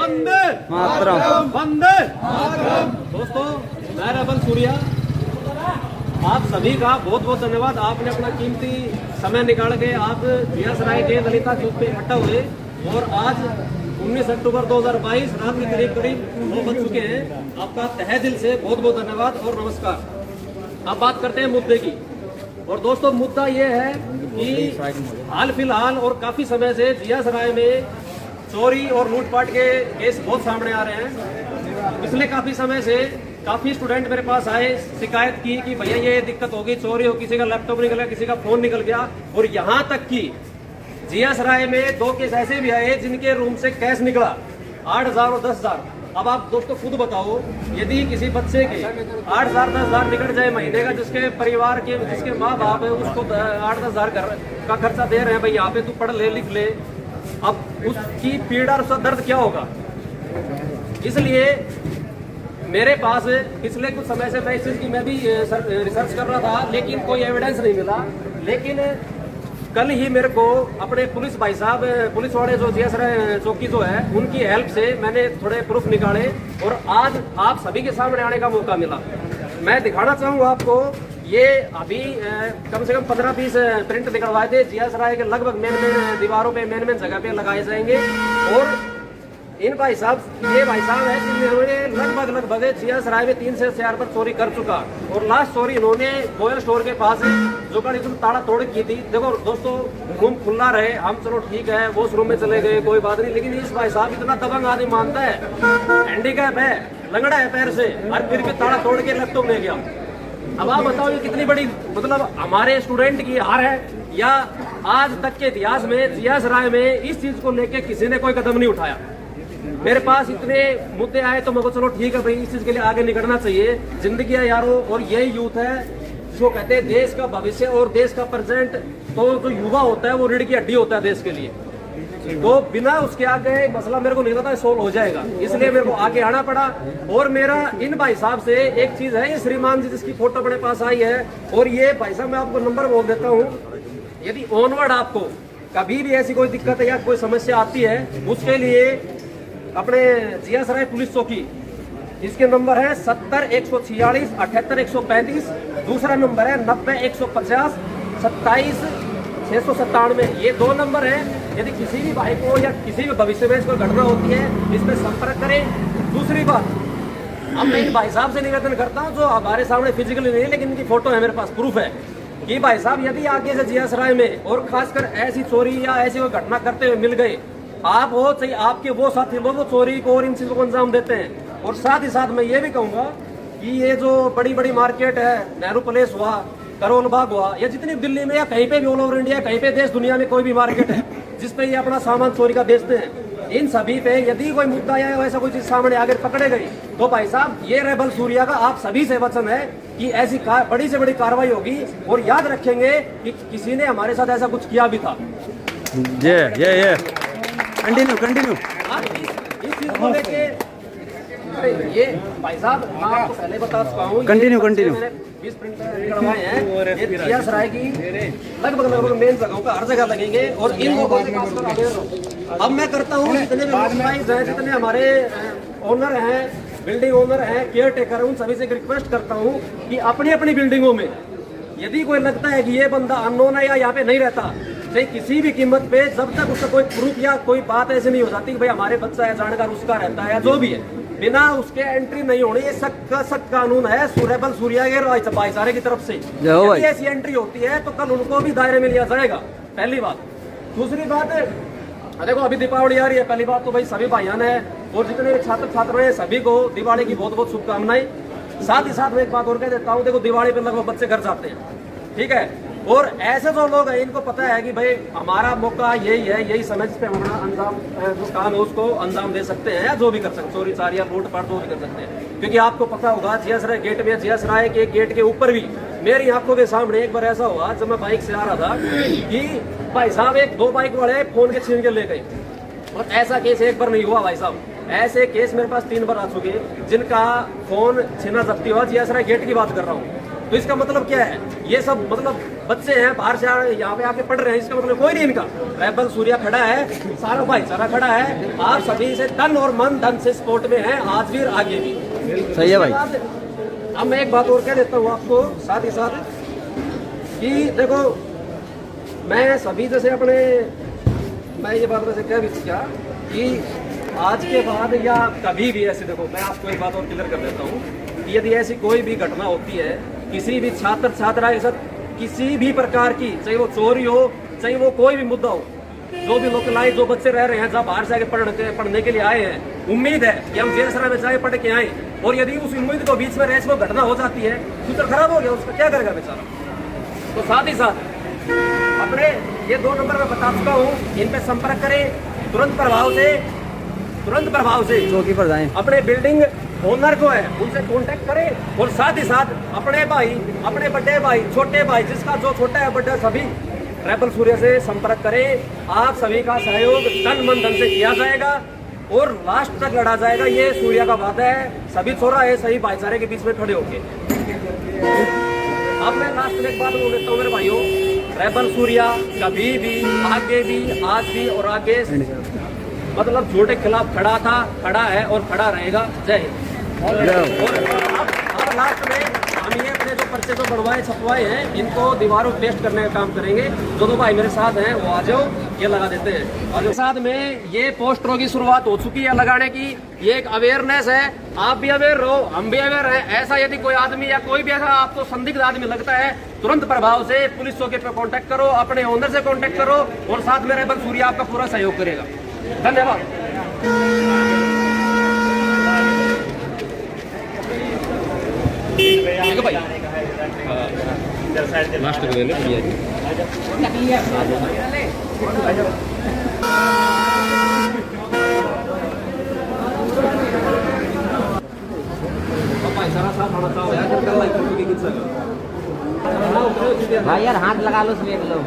वंदे मातरम। वंदे। दोस्तों, मैं रेबल सूर्या, आप सभी का बहुत बहुत धन्यवाद। आपने अपना कीमती समय निकाल के आप जियासराय के ललिता चौक पे इकट्ठा हुए और आज 19 अक्टूबर 2022 रात के करीब 9 बज चुके हैं। आपका तहे दिल से बहुत बहुत धन्यवाद और नमस्कार। अब बात करते हैं मुद्दे की। और दोस्तों, मुद्दा ये है कि हाल फिलहाल और काफी समय से जियासराय में चोरी और लूटपाट के केस बहुत सामने आ रहे हैं। पिछले काफी समय से काफी स्टूडेंट मेरे पास आए, शिकायत की कि भैया ये दिक्कत होगी, चोरी हो, किसी का लैपटॉप निकल गया, किसी का फोन निकल गया। और यहाँ तक कि जियासराय में 2 केस ऐसे भी आए जिनके रूम से कैश निकला 8,000 और 10,000। अब आप दोस्तों खुद बताओ, यदि किसी बच्चे के 8,000 10,000 निकल जाए महीने का, जिसके परिवार के जिसके माँ बाप है उसको 8-10,000 का खर्चा दे रहे हैं, भाई यहाँ पे तू पढ़ ले लिख ले, अब उसकी पीड़ा और उसका दर्द क्या होगा। इसलिए मेरे पास पिछले कुछ समय से मैं इस चीज की मैं भी रिसर्च कर रहा था, लेकिन कोई एविडेंस नहीं मिला। लेकिन कल ही मेरे को अपने पुलिस भाई साहब, पुलिस वाले जो जियासराय चौकी जो है, उनकी हेल्प से मैंने थोड़े प्रूफ निकाले और आज आप सभी के सामने आने का मौका मिला। मैं दिखाना चाहूँगा आपको, ये अभी कम से कम 15-20 प्रिंट निकलवाए थे। जियासराय के लगभग मेन दीवारों पे मेन जगह पे लगाए जाएंगे। और इन भाई साहब, ये भाई साहब है जिन्होंने लगभग जियासराय में 3 से 4 बार चोरी कर चुका। और लास्ट चोरी इन्होंने गोयल स्टोर के पास जो गाड़ी ताला तोड़ की थी। देखो दोस्तों, रूम खुला रहे, हम चलो ठीक है वो उस रूम में चले गए, कोई बात नहीं। लेकिन इस भाई साहब इतना दबंग आदमी मानता है, हैंडीकैप है, लंगड़ा है पैर से, और फिर भी ताला तोड़ के लैपटॉप ले गया। अब आप बताओ, ये कितनी बड़ी मतलब हमारे स्टूडेंट की हार है, या आज तक के इतिहास में जियासराय में इस चीज को लेके किसी ने कोई कदम नहीं उठाया। मेरे पास इतने मुद्दे आए तो मेरे को चलो ठीक है भाई, इस चीज के लिए आगे निकलना चाहिए। जिंदगी है यारो, और यही यूथ है जो कहते हैं देश का भविष्य और देश का प्रेजेंट। तो जो युवा होता है वो रीढ़ की हड्डी होता है देश के लिए। तो बिना उसके आगे मसला मेरे को नहीं लगता सोल्व हो जाएगा, इसलिए मेरे को आगे आना पड़ा। और मेरा इन भाई साहब से एक चीज है, ये श्रीमान जी जिसकी फोटो अपने पास आई है, और ये भाई साहब मैं आपको नंबर बोल देता हूँ, यदि ऑनवर्ड आपको कभी भी ऐसी कोई दिक्कत है या कोई समस्या आती है, उसके लिए अपने जियासराय पुलिस चौकी, इसके नंबर है 70-146 78-135। दूसरा नंबर है 90-150 27-697। ये 2 नंबर है। यदि किसी भी भाई को या किसी भी भविष्य में कोई घटना होती है, इसमें संपर्क करें। दूसरी बात, अब मैं इन भाई साहब से निवेदन करता हूँ, जो हमारे सामने फिजिकली नहीं है लेकिन इनकी फोटो है मेरे पास, प्रूफ है, कि भाई साहब यदि आगे से जियासराय में और खासकर ऐसी चोरी या ऐसी कोई घटना करते हुए मिल गए, आप हो चाहे आपके वो साथी लोग चोरी को और इन चीजों को अंजाम देते हैं। और साथ ही साथ मैं ये भी कहूंगा कि ये जो बड़ी बड़ी मार्केट है, नेहरू प्लेस हुआ, करोल बाग हुआ, या जितनी दिल्ली में या कहीं पे भी ऑल ओवर इंडिया, कहीं पे देश दुनिया में कोई भी मार्केट है जिसपे ये अपना सामान चोरी का बेचते हैं, इन सभी पे यदि कोई मुद्दा या वैसा कोई चीज सामने आगे पकड़े गई, तो भाई साहब ये रेबल सूर्या का आप सभी से वचन है कि ऐसी बड़ी से बड़ी कार्रवाई होगी। और याद रखेंगे कि किसी ने हमारे साथ ऐसा कुछ किया भी था। ये कंटिन्यू। इस चीज को लेके ये भाई साहब मैं आपको पहले बता चुका हूँ, कंटिन्यू 20 प्रिंट निकलवाए हैं। ये जियासराय की लगभग मेन जगहों पर हर जगह लगेंगे। और इन लोगों से खासकर अब मैं करता हूँ, जितने भी एम्प्लॉइज हैं, जितने हमारे ओनर हैं, बिल्डिंग ओनर हैं, केयर टेकर हैं, उन सभी से रिक्वेस्ट करता हूँ कि अपनी अपनी बिल्डिंगों में यदि कोई लगता है कि ये बंदा अननोन है या यहाँ पे नहीं रहता, किसी भी कीमत पे, जब तक उसका कोई प्रूफ या कोई बात ऐसी नहीं हो जाती कि भाई हमारे बच्चा है, जानकार उसका रहता है या जो भी है, बिना उसके एंट्री नहीं होनी। ये सख्त कानून है रेबल सूर्या के भाईचारे की तरफ से। यदि ऐसी एंट्री होती है तो कल उनको भी दायरे में लिया जाएगा, पहली बात। दूसरी बात, देखो अभी दीपावली आ रही है, पहली बात तो भाई सभी भाइयों ने और जितने भी छात्र छात्र हैं सभी को दीवाली की बहुत बहुत शुभकामनाएं। साथ ही साथ मैं एक बात और कह देता हूँ, देखो दिवाली पे लगभग बच्चे घर जाते हैं, ठीक है, और ऐसे जो लोग हैं इनको पता है कि भाई हमारा मौका यही है, यही समय जिस पे हम अपना अंजाम जो काम है उसको अंजाम दे सकते हैं, या जो भी कर सकते हैं, चोरी चारी या लूटपाट जो भी कर सकते हैं। क्योंकि आपको पता होगा जियासराय गेट में, जियासराय के गेट के ऊपर भी मेरी आंखों के सामने एक बार ऐसा हुआ, जब मैं बाइक से आ रहा था, कि भाई साहब 2 बाइक वाले फोन के छीन के ले गए। और ऐसा केस एक बार नहीं हुआ भाई साहब, ऐसे केस मेरे पास 3 बार आ चुके हैं जिनका फोन छीना जब्ती हुआ। जियासराय गेट की बात कर रहा हूँ। तो इसका मतलब क्या है, ये सब मतलब बच्चे हैं बाहर से यहाँ पे आके पढ़ रहे हैं, इसका मतलब कोई नहीं इनका। रेबल सूर्या खड़ा है, सारा भाईचारा खड़ा है, आप सभी से तन और मन धन से सपोर्ट में है, आज भी और आगे भी। सही है भाई। अब मैं एक बात और कह देता हूँ आपको साथ ही साथ कि देखो, मैं सभी जैसे अपने, मैं ये बात वैसे कह भी चुका कि आज के बाद या कभी भी ऐसे, देखो मैं आपको एक बात और क्लियर कर देता हूँ कि यदि ऐसी कोई भी घटना होती है किसी भी छात्र छात्रा के साथ, किसी भी प्रकार की, चाहे वो चोरी हो, चाहे वो कोई भी मुद्दा हो, जो भी लोकलाइज जो बच्चे रह रहे हैं जहाँ बाहर से आके पढ़ने के लिए आए हैं, उम्मीद है कि हम जेल सराय में जाए पढ़ के आए, और यदि उस उम्मीद को बीच में रेस में घटना हो जाती है, फ्यूचर खराब हो गया, उसका क्या करेगा बेचारा। तो साथ ही साथ अपने ये 2 नंबर में बता चुका हूँ, इन पे संपर्क करें तुरंत प्रभाव से चौकी पर जाएं। अपने बिल्डिंग ओनर जो है उनसे कांटेक्ट करें, और साथ ही साथ अपने भाई, अपने बड़े भाई, छोटे भाई, जिसका जो छोटा है बड़ा, सभी रेबल सूर्या से संपर्क करें। आप सभी का सहयोग तन मन धन से किया जाएगा और लास्ट तक लड़ा जाएगा, ये सूर्या का वादा है। सभी छोरा है सही भाईचारे के बीच में खड़े होके। अब मैं लास्ट में एक बात बोल देता हूँ मेरे भाइयों, रेबल सूर्या कभी भी, आगे भी, आज भी और आगे मतलब झूठ के खिलाफ खड़ा था, खड़ा है और खड़ा रहेगा। जय हिंद। और अब लास्ट में हम ये अपने जो पर्चे जो बनवाए छपवाए हैं, इनको दीवारों पे पेस्ट करने का काम करेंगे। जो दो भाई मेरे साथ हैं वो आ जाओ, ये लगा देते हैं। और साथ में ये पोस्टरों की शुरुआत हो चुकी है लगाने की, ये एक अवेयरनेस है, आप भी अवेयर रहो, हम भी अवेयर हैं। ऐसा यदि कोई आदमी या कोई भी ऐसा आपको संदिग्ध आदमी लगता है, तुरंत प्रभाव से पुलिस चौकी पे कांटेक्ट करो, अपने ओनर से कांटेक्ट करो, और साथ में रेबल सूर्या आपका पूरा सहयोग करेगा। धन्यवाद। ठीक है भाई, लास्ट में ले भाई यार हाथ लगा लो उसमें एक लो।